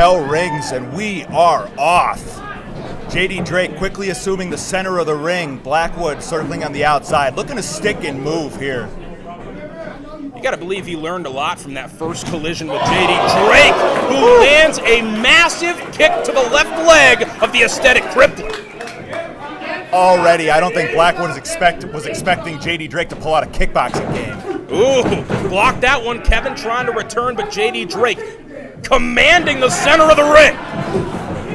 bell rings and we are off. JD Drake quickly assuming the center of the ring. Blackwood circling on the outside, looking to stick and move here. You got to believe he learned a lot from that first collision with JD Drake, who lands a massive kick to the left leg of the aesthetic crippler. Already, I don't think Blackwood was expecting JD Drake to pull out a kickboxing game. Ooh, blocked that one. Kevin trying to return, but JD Drake commanding the center of the ring.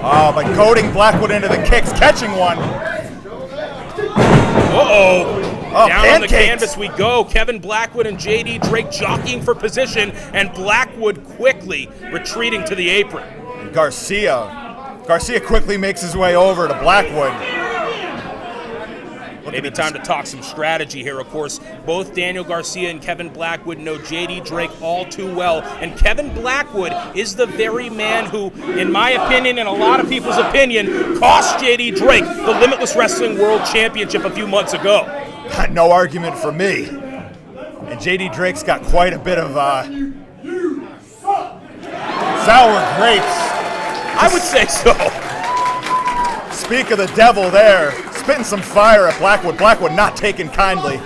Oh, but goading Blackwood into the kicks, catching one. Down on the canvas we go. Kevin Blackwood and JD Drake jockeying for position, and Blackwood quickly retreating to the apron. And Garcia quickly makes his way over to Blackwood. Maybe time to talk some strategy here. Of course, both Daniel Garcia and Kevin Blackwood know JD Drake all too well, and Kevin Blackwood is the very man who, in my opinion and a lot of people's opinion, cost JD Drake the Limitless Wrestling World Championship a few months ago. No argument for me. And JD Drake's got quite a bit of sour grapes. I would say so. Speak of the devil there. Spitting some fire at Blackwood. Blackwood not taken kindly.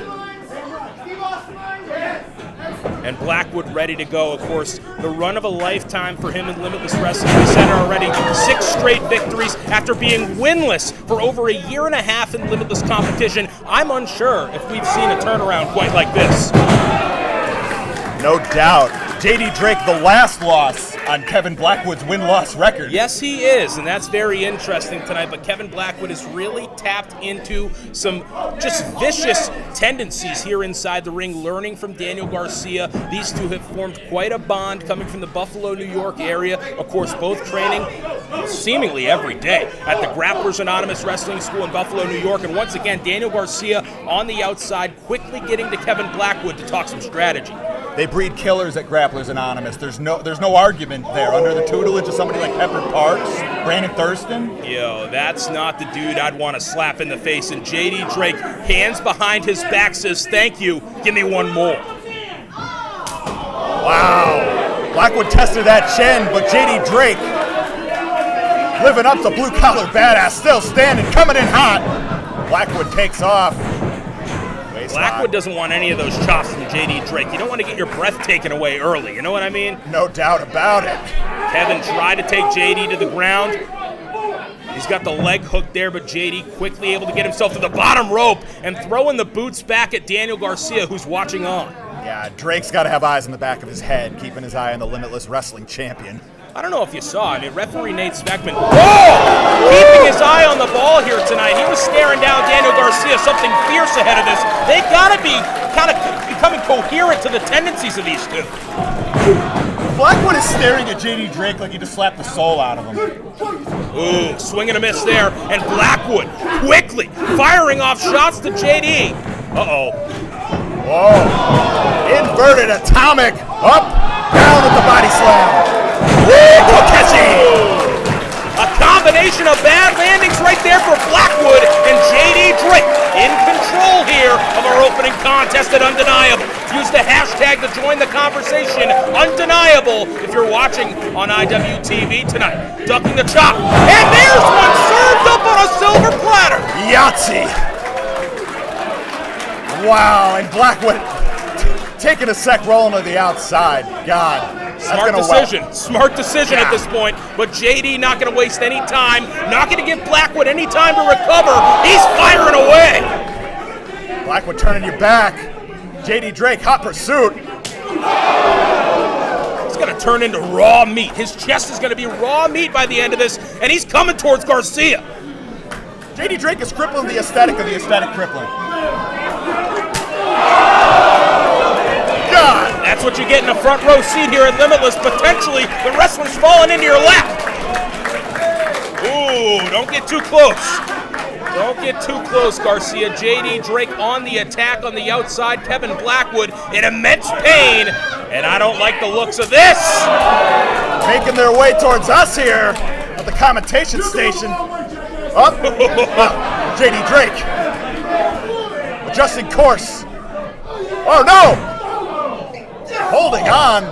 And Blackwood ready to go. Of course, the run of a lifetime for him in Limitless Wrestling. We said already 6 straight victories after being winless for over a year and a half in Limitless competition. I'm unsure if we've seen a turnaround quite like this. No doubt. JD Drake, the last loss on Kevin Blackwood's win-loss record. Yes, he is, and that's very interesting tonight, but Kevin Blackwood has really tapped into some just vicious tendencies here inside the ring, learning from Daniel Garcia. These two have formed quite a bond coming from the Buffalo, New York area. Of course, both training seemingly every day at the Grapplers Anonymous Wrestling School in Buffalo, New York. And once again, Daniel Garcia on the outside, quickly getting to Kevin Blackwood to talk some strategy. They breed killers at Grapplers Anonymous. There's no argument there. Under the tutelage of somebody like Pepper Parks, Brandon Thurston. Yo, that's not the dude I'd want to slap in the face. And JD Drake, hands behind his back, says, "Thank you, give me one more." Wow. Blackwood tested that chin, but JD Drake living up to blue-collar badass, still standing, coming in hot. Blackwood takes off. Blackwood doesn't want any of those chops from JD Drake. You don't want to get your breath taken away early, you know what I mean? No doubt about it. Kevin tried to take JD to the ground. He's got the leg hook there, but JD quickly able to get himself to the bottom rope and throwing the boots back at Daniel Garcia, who's watching on. Yeah, Drake's got to have eyes in the back of his head, keeping his eye on the Limitless Wrestling Champion. I don't know if you saw, referee Nate Speckman, keeping his eye on the ball here tonight. He was staring down Daniel Garcia, something fierce ahead of this. They've got to be kind of becoming coherent to the tendencies of these two. Blackwood is staring at JD Drake like he just slapped the soul out of him. Ooh, swing and a miss there, and Blackwood quickly firing off shots to JD. Uh-oh. Whoa. Inverted atomic. Up, down with the body slam. A combination of bad landings right there for Blackwood and JD Drake in control here of our opening contest at Undeniable. Use the hashtag to join the conversation, Undeniable, if you're watching on IWTV tonight. Ducking the chop, and there's one served up on a silver platter. Yahtzee. Wow, and Blackwood taking a sec, rolling to the outside. God. Smart decision at this point, but JD not going to waste any time, not going to give Blackwood any time to recover. He's firing away. Blackwood turning your back. JD Drake, hot pursuit. It's going to turn into raw meat. His chest is going to be raw meat by the end of this, and he's coming towards Garcia. JD Drake is crippling the aesthetic of the aesthetic crippling. God. That's what you get in a front row seat here at Limitless. Potentially, the wrestler's falling into your lap. Ooh, don't get too close. Don't get too close, Garcia. JD Drake on the attack on the outside. Kevin Blackwood in immense pain. And I don't like the looks of this. Making their way towards us here at the commentation station. Up. JD Drake. Adjusting course. Oh, no. Holding on.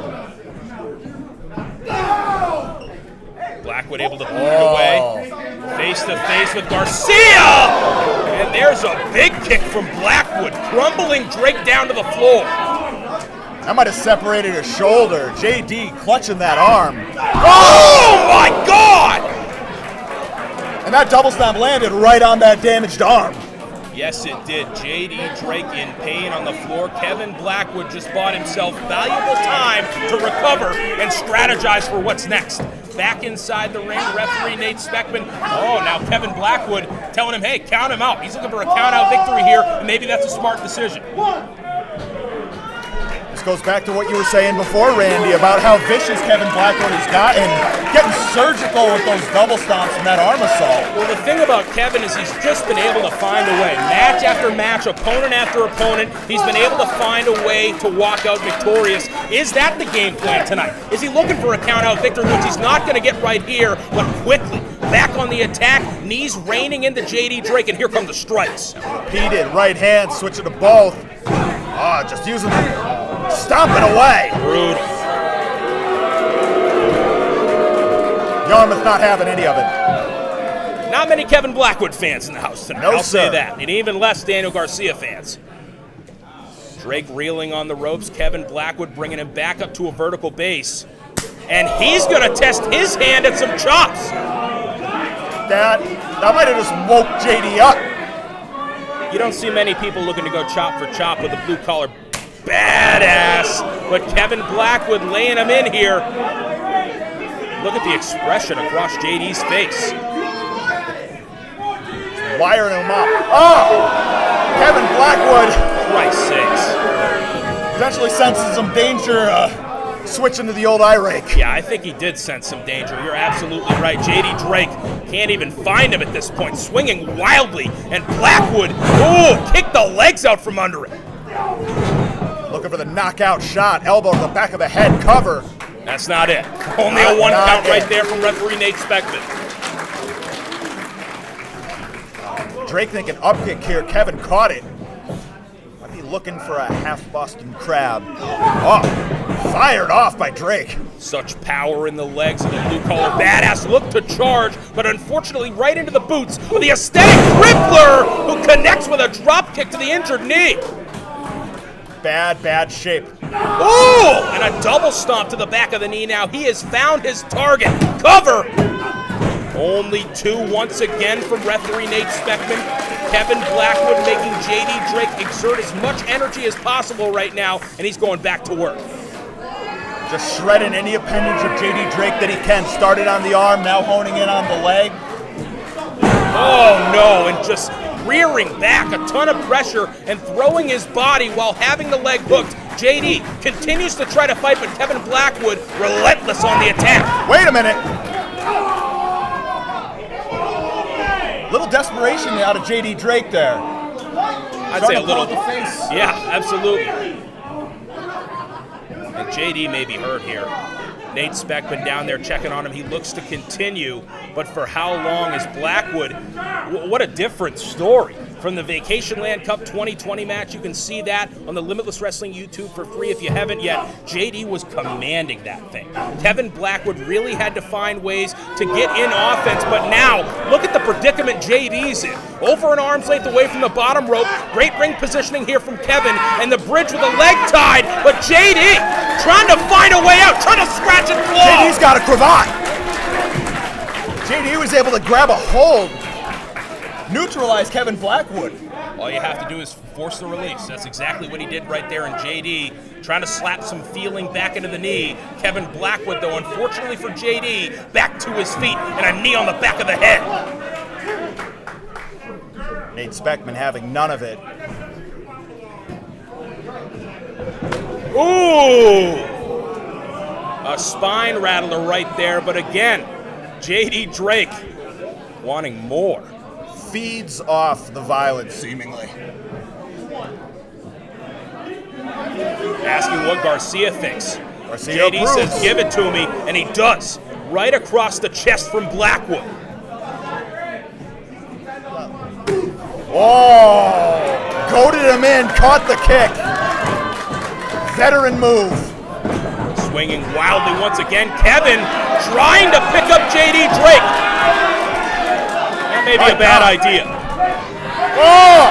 but able to boot it away. Face to face with Garcia! And there's a big kick from Blackwood, crumbling Drake down to the floor. That might have separated his shoulder. JD clutching that arm. Oh my God! And that double stomp landed right on that damaged arm. Yes, it did. JD Drake in pain on the floor. Kevin Blackwood just bought himself valuable time to recover and strategize for what's next. Back inside the ring, referee Nate Speckman. Oh, now Kevin Blackwood telling him, hey, count him out. He's looking for a count-out victory here, and maybe that's a smart decision. This goes back to what you were saying before, Randy, about how vicious Kevin Blackwood has gotten, getting surgical with those double stomps and that arm assault. Well, the thing about Kevin is he's just been able to find a way. Match after match, opponent after opponent, he's been able to find a way to walk out victorious. Is that the game plan tonight? Is he looking for a count-out victory, which he's not going to get right here, but quickly back on the attack, knees raining into JD Drake, and here come the strikes. Repeated right hand, switching to both. Oh, just using stomping away. Brutal. Yarmouth not having any of it. Not many Kevin Blackwood fans in the house tonight. No, I'll say sir. that. And even less Daniel Garcia fans. Drake reeling on the ropes. Kevin Blackwood bringing him back up to a vertical base. And he's going to test his hand at some chops. That might have just woke JD up. You don't see many people looking to go chop for chop with a blue-collar badass, but Kevin Blackwood laying him in here. Look at the expression across JD's face. Wiring him up. Oh! Kevin Blackwood. Christ's sakes. Potentially sensing some danger, switching to the old eye rake. Yeah, I think he did sense some danger. You're absolutely right. JD Drake can't even find him at this point, swinging wildly, and Blackwood, kicked the legs out from under it. Looking for the knockout shot, elbow to the back of the head, cover. That's not it. Only a one count right there from referee Nate Speckman. Drake thinking up kick here, Kevin caught it. Might be looking for a half Boston crab. Oh, fired off by Drake. Such power in the legs of the blue-collar badass. Look to charge, but unfortunately right into the boots of the aesthetic crippler who connects with a drop kick to the injured knee. Bad shape. Oh, and a double stomp to the back of the knee now. He has found his target. Cover. Only two once again from referee Nate Speckman. Kevin Blackwood making JD Drake exert as much energy as possible right now, and he's going back to work. Just shredding any appendage of JD Drake that he can. Started on the arm, now honing in on the leg. Oh no, and just rearing back, a ton of pressure, and throwing his body while having the leg hooked. JD continues to try to fight, but Kevin Blackwood relentless on the attack. Wait a minute. Little desperation out of JD Drake there. I'd say a little. The face. Yeah, absolutely. And JD may be hurt here. Nate Speckman down there checking on him. He looks to continue, but for how long is Blackwood? What a different story from the Vacation Land Cup 2020 match. You can see that on the Limitless Wrestling YouTube for free if you haven't yet. JD was commanding that thing. Kevin Blackwood really had to find ways to get in offense, but now look at the predicament JD's in. Over an arm's length away from the bottom rope. Great ring positioning here from Kevin, and the bridge with a leg tied, but JD trying to find a way out, trying to scratch and claw. JD's got a cravat. JD was able to grab a hold, neutralize Kevin Blackwood. All you have to do is force the release. That's exactly what he did right there. And JD trying to slap some feeling back into the knee. Kevin Blackwood, though, unfortunately for JD, back to his feet and a knee on the back of the head. Nate Speckman having none of it. Ooh! A spine rattler right there, but again, JD Drake wanting more. Feeds off the violence, seemingly. Asking what Garcia thinks. Garcia JD approves. says, give it to me, and he does. Right across the chest from Blackwood. Oh! Goaded him in, caught the kick. Veteran move. Swinging wildly once again. Kevin trying to pick up JD Drake. That may be a bad idea. Oh!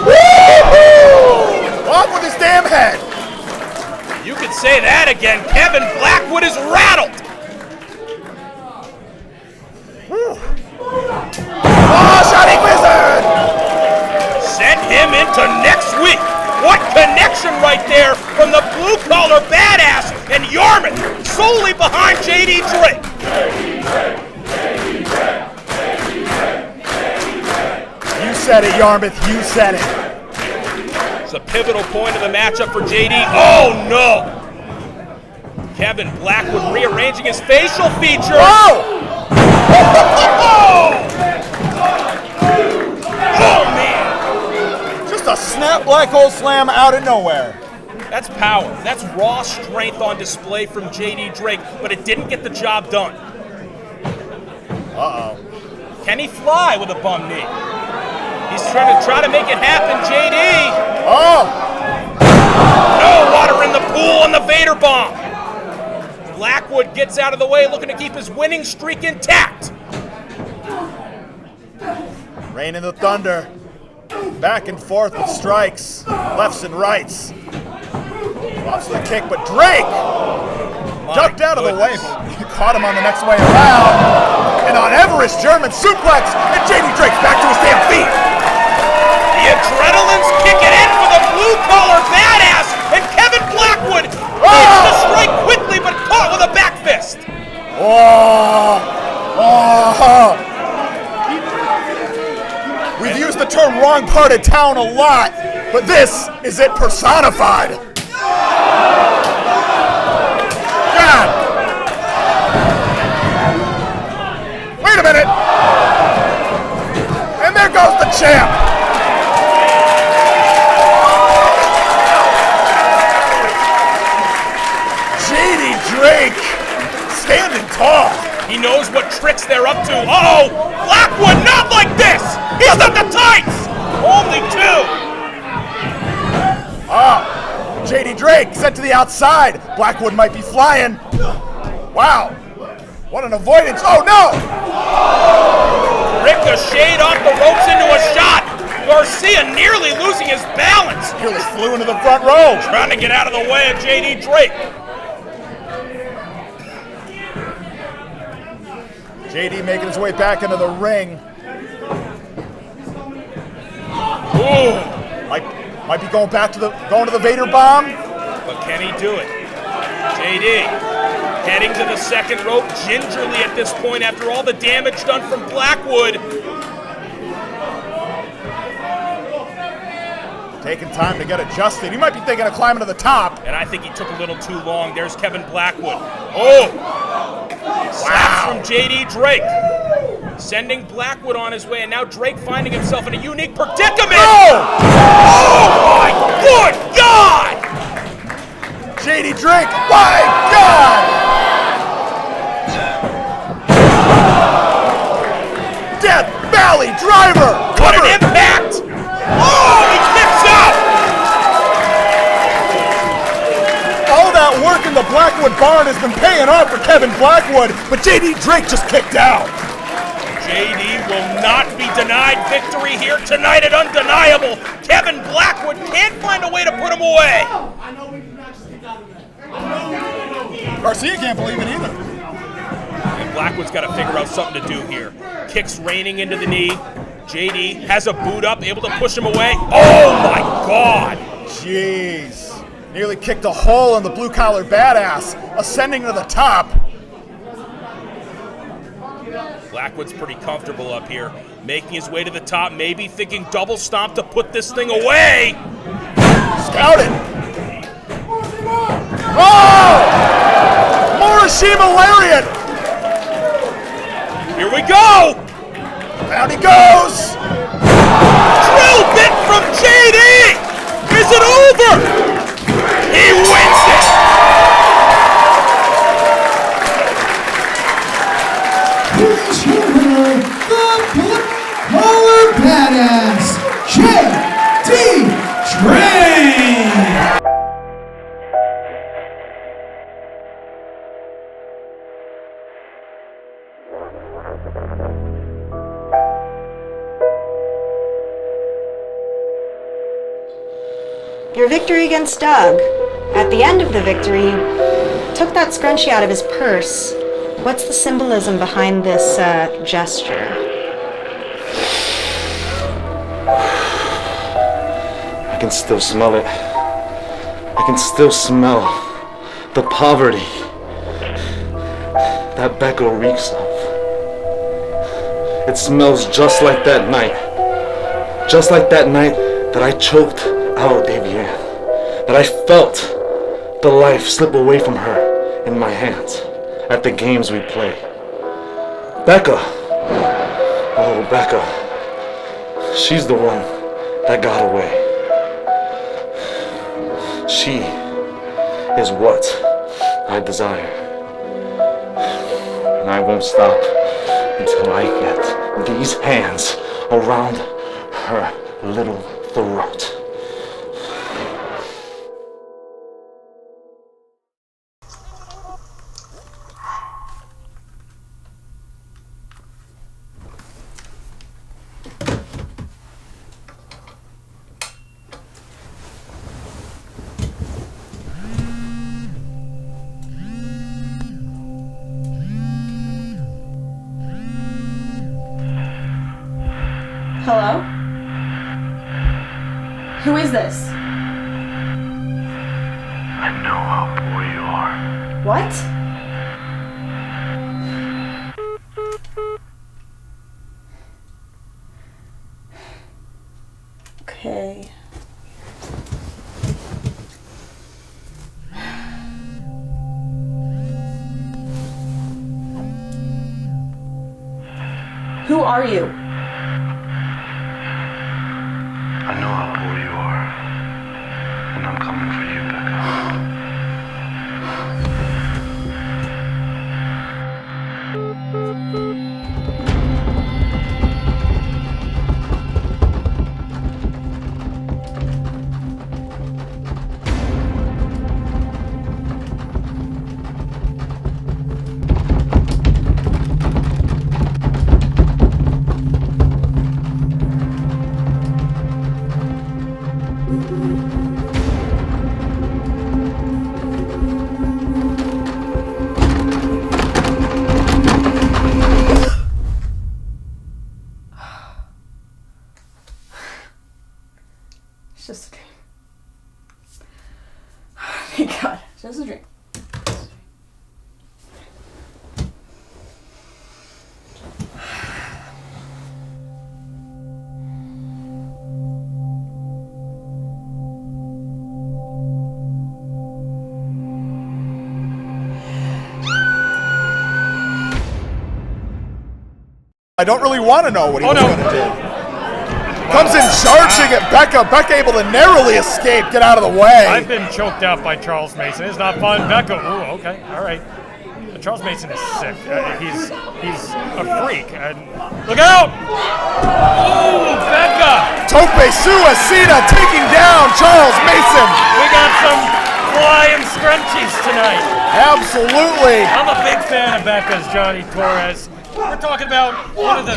Woo-hoo! Off with his damn head. You could say that again. Kevin Blackwood is rattled. Oh, Shining Wizard! Send him into next week. What connection right there from the blue-collar badass and Yarmouth solely behind JD Drake. You said it, Yarmouth. You said it. It's a pivotal point of the matchup for JD. Oh, no. Kevin Blackwood rearranging his facial features. Oh! Oh, man. Just a snap black hole slam out of nowhere. That's power. That's raw strength on display from JD Drake, but it didn't get the job done. Uh-oh. Can he fly with a bum knee? He's trying to make it happen, JD. Oh! No water in the pool on the Vader bomb. Blackwood gets out of the way, looking to keep his winning streak intact. Rain in the thunder. Back and forth with strikes, lefts and rights. Drops the kick, but Drake ducked out of the way. He caught him on the next way around. And on Everest, German suplex, and JD Drake's back to his damn feet. The adrenaline's kicking in for the blue-collar badass, and Kevin Blackwood needs to strike quickly, but caught with a back fist. We've used the term wrong part of town a lot, but this is it personified. God! Wait a minute! And there goes the champ! JD Drake, standing tall. He knows what tricks they're up to. Uh-oh! Blackwood, not like this! He's got the tights! Only two! JD Drake sent to the outside. Blackwood might be flying. Wow. What an avoidance. Oh, no! Ricocheted off the ropes into a shot. Garcia nearly losing his balance. Nearly flew into the front row. Trying to get out of the way of JD Drake. JD making his way back into the ring. Ooh. Might be going to the Vader bomb. But can he do it? JD heading to the second rope gingerly at this point after all the damage done from Blackwood. Taking time to get adjusted. He might be thinking of climbing to the top. And I think he took a little too long. There's Kevin Blackwood. Oh! Slaps from JD Drake. Sending Blackwood on his way, and now Drake finding himself in a unique predicament. Oh my good God! JD Drake, my God! Death Valley driver! What an impact! Oh, he kicks out! All that work in the Blackwood barn has been paying off for Kevin Blackwood, but JD Drake just kicked out. JD will not be denied victory here tonight at Undeniable. Kevin Blackwood can't find a way to put him away. Garcia can't believe it either. And Blackwood's got to figure out something to do here. Kicks raining into the knee. JD has a boot up, able to push him away. Oh my God! Jeez. Nearly kicked a hole in the blue-collar badass, ascending to the top. Blackwood's pretty comfortable up here, making his way to the top, maybe thinking double stomp to put this thing away. Scouted. Oh! Morishima lariat. Here we go. Down he goes. Drill bit from JD. Is it over? He wins it. Here's your winner, the blue-collar badass, JD Drake! Your victory against Doug. At the end of the victory, you took that scrunchie out of his purse. What's the symbolism behind this gesture? I can still smell it. I can still smell the poverty that Becca reeks of. It smells just like that night. Just like that night that I choked out Davian. That I felt the life slip away from her in my hands at the games we play. Becca. Oh, Becca. She's the one that got away. She is what I desire. And I won't stop until I get these hands around her little throat. Hello? Who is this? I know how poor you are. What? Okay. Who are you? I know how poor you are. And I'm coming for you, Becca. It's just a dream. Thank God. It's just a dream. I don't really want to know what he was going to do. Comes in charging at Becca. Becca able to narrowly escape, get out of the way. I've been choked out by Charles Mason. It's not fun. Becca, ooh, okay, all right. Charles Mason is sick. He's a freak. Look out! Ooh, Becca! Tope Suicida taking down Charles Mason. We got some flying scrunchies tonight. Absolutely. I'm a big fan of Becca's, Johnny Torres. We're talking about one of the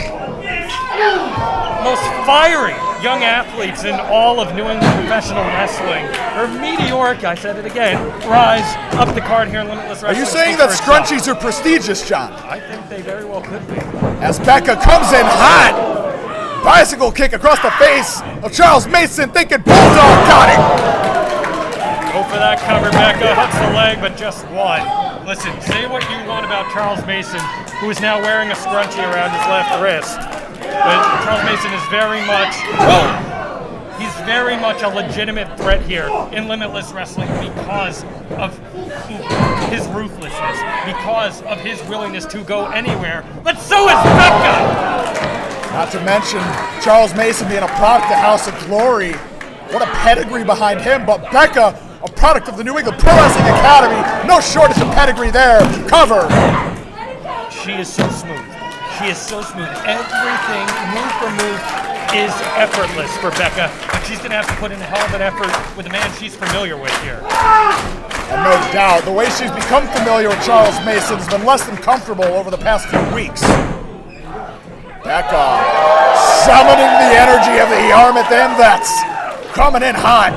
most fiery young athletes in all of New England professional wrestling. Her meteoric, I said it again, rise up the card here in Limitless Wrestling. Are you saying that scrunchies are prestigious, John? I think they very well could be. As Becca comes in hot. Bicycle kick across the face of Charles Mason, thinking Bulldog got it. Go for that cover, Becca. Hooks the leg, but just one. Listen, say what you want about Charles Mason, who is now wearing a scrunchie around his left wrist. But Charles Mason is very much, he's very much a legitimate threat here in Limitless Wrestling because of his ruthlessness, because of his willingness to go anywhere. But so is Becca! Not to mention Charles Mason being a product of House of Glory. What a pedigree behind him, but Becca, a product of the New England Pro Wrestling Academy. No shortage of pedigree there. Cover. She is so smooth. She is so smooth. Everything, move for move, is effortless for Becca. But she's going to have to put in a hell of an effort with a man she's familiar with here. And no doubt, the way she's become familiar with Charles Mason has been less than comfortable over the past few weeks. Becca summoning the energy of the Yarmouth and Vets. Coming in hot.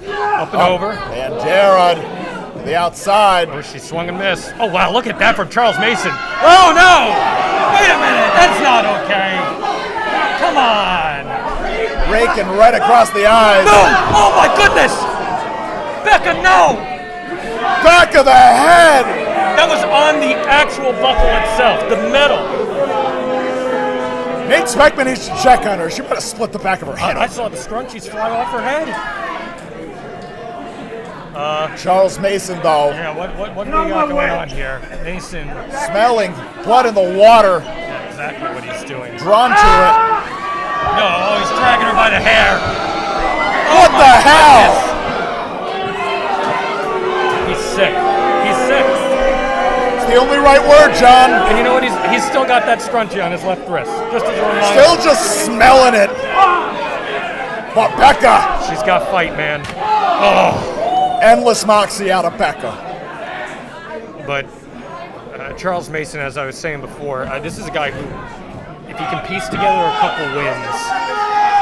Up and over. And Jared, the outside. Oh, she swung and missed. Oh, wow, look at that from Charles Mason. Oh, no! Wait a minute, that's not okay. Come on. Raking right across the eyes. No! Oh, my goodness! Becca, no! Back of the head. That was on the actual buckle itself, the metal. Nate Speckman needs to check on her. She might have split the back of her head. I saw the scrunchies fly off her head. Charles Mason, though, Yeah, what do we got going on here? Mason, smelling blood in the water, yeah, exactly what he's doing. drawn to it. No, oh, he's dragging her by the hair. What the hell? He's sick. He's sick. It's the only right word, John. And you know what? He's still got that scrunchie on his left wrist. Just as a reminder. Still just smelling it. But Becca, She's got fight, man. Oh, endless moxie out of Becca. but Charles Mason, as I was saying before, this is a guy who, if he can piece together a couple wins,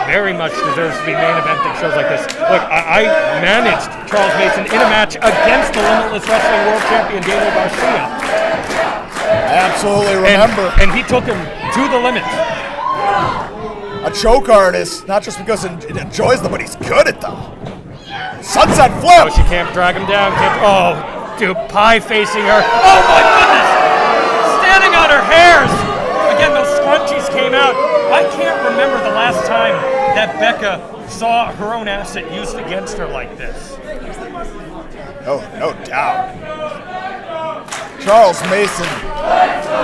very much deserves to be main eventing shows like this. Look, I managed Charles Mason in a match against the Limitless Wrestling World Champion Daniel Garcia. I absolutely remember. And he took him to the limit. A choke artist, not just because it enjoys them, but he's good at them. Sunset Oh, flip. she can't drag him down. Oh, dude, pie facing her. Oh my goodness! Standing on her hairs. Again, those scrunchies came out. I can't remember the last time that Becca saw her own asset used against her like this. No doubt. Charles Mason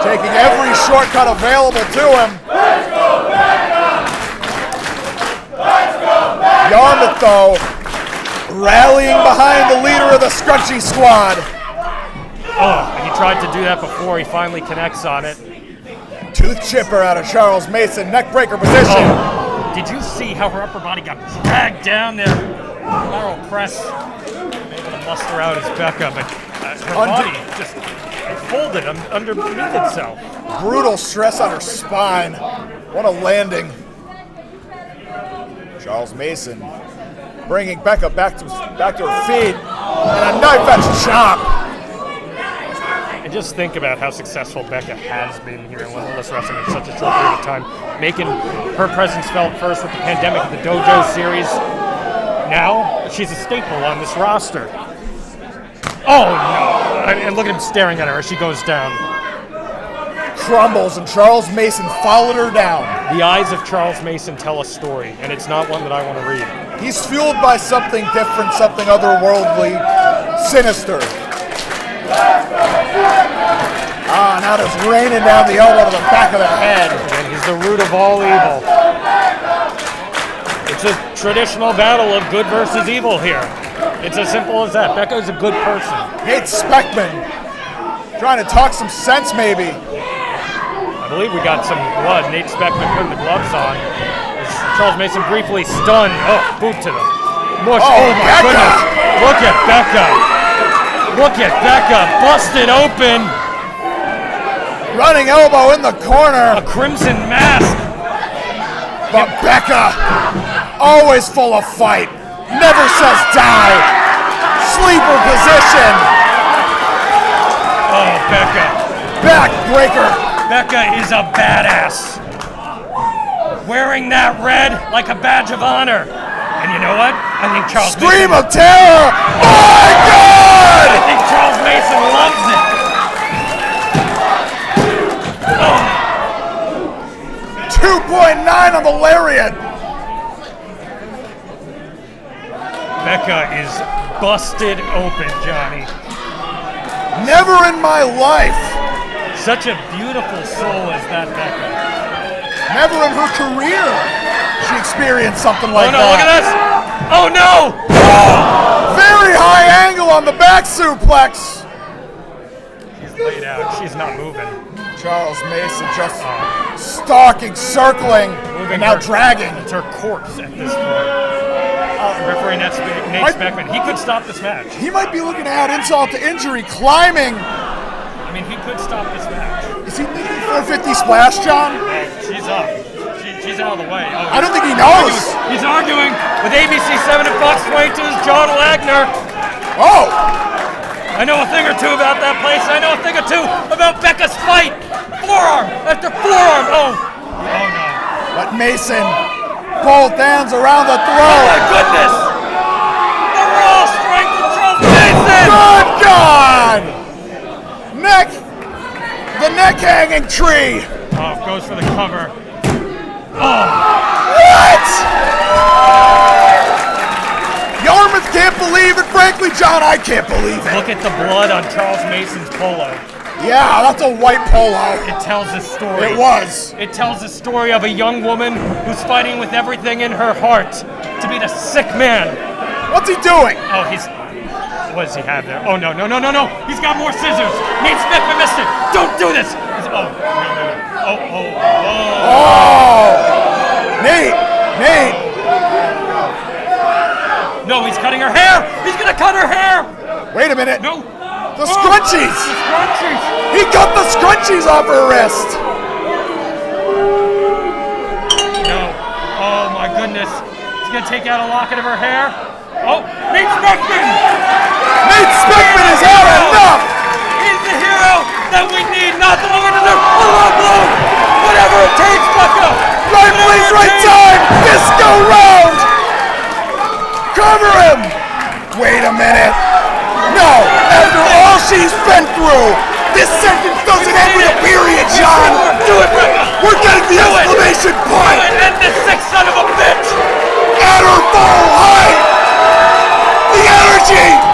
taking every shortcut available to him. Yarmouth, though, rallying behind the leader of the Scrunchy Squad. Oh, he tried to do that before. He finally connects on it. Tooth chipper out of Charles Mason, neck breaker position. Oh, did you see how her upper body got dragged down there? Lateral press. Able to muster out as Becca, but her body just folded underneath itself. Brutal stress on her spine. What a landing. Charles Mason bringing Becca back to her feet. And a knife edge chop. And just think about how successful Becca has been here in Limitless Wrestling in such a short period of time, making her presence felt first with the Pandemic of the Dojo series. Now she's a staple on this roster. Oh no! And look at him staring at her as she goes down. Crumbles, and Charles Mason followed her down. The eyes of Charles Mason tell a story, and it's not one that I want to read. He's fueled by something different, something otherworldly, sinister. Now just raining down the elbow to the back of the head. And he's the root of all evil. It's a traditional battle of good versus evil here. It's as simple as that. Becca's a good person. Nate Speckman trying to talk some sense, maybe. I believe we got some blood. Nate Speckman putting the gloves on. Charles Mason briefly stunned. Oh, boot to the mush. Oh my Becca. goodness. Look at Becca. Look at Becca. Busted open. Running elbow in the corner. A crimson mask. But Becca, always full of fight. Never says die. Sleeper position. Oh, Becca. Backbreaker. Becca is a badass. Wearing that red like a badge of honor. And you know what? I think Charles Scream Mason, of terror. Oh my God! I think Charles Mason loves it. Oh. 2.9 on the lariat. Becca is busted open, Johnny. Never in my life. Such a beautiful soul is that Becca. Never in her career she experienced something like Oh no, that. look at this! Oh no! Very high angle on the back suplex. She's laid out. She's not moving. Charles Mason just stalking, circling, Moving and now her- dragging. It's her corpse at this point. Referee Nate Speckman. He could stop this match. He might be looking to add insult to injury, climbing. I mean, he could stop this match. Is he thinking 450 splash, John? She's up. She she's out of the way. Oh, I don't think he knows. He's arguing with ABC 7 and Fox 22's John Wagner. Oh! I know a thing or two about that place. I know a thing or two about Becca's fight. Forearm after forearm. Oh no. But Mason, both hands around the Oh throat. my goodness. The raw strength of Charles Mason. Good God! The neck hanging tree. Oh, goes for the cover. Oh. What? Yarmouth can't believe it. Frankly, John, I can't believe it. Look at the blood on Charles Mason's polo. Yeah, that's a white polo. It tells a story. It was. It tells the story of a young woman who's fighting with everything in her heart to beat a sick man. What's he doing? Oh, what does he have there? Oh, no. He's got more scissors. Nate Smithman missed it. Don't do this. No. Oh! Nate! No, he's cutting her hair. He's going to cut her hair. Wait a minute. No. The scrunchies! The scrunchies. He cut the scrunchies off her wrist. No. Oh, my goodness. He's going to take out a locket of her hair. Oh, Nate Speckman! Nate Speckman has had enough! He's the hero that we need, not the one to do. Whatever it takes, Becca! Right place, right time! Disco round! Cover him! Wait a minute! No! After all she's been through, this sentence doesn't end with a period, John! Do it, Becca! We're getting the exclamation point! End this sick son of a bitch! At her full height! The energy!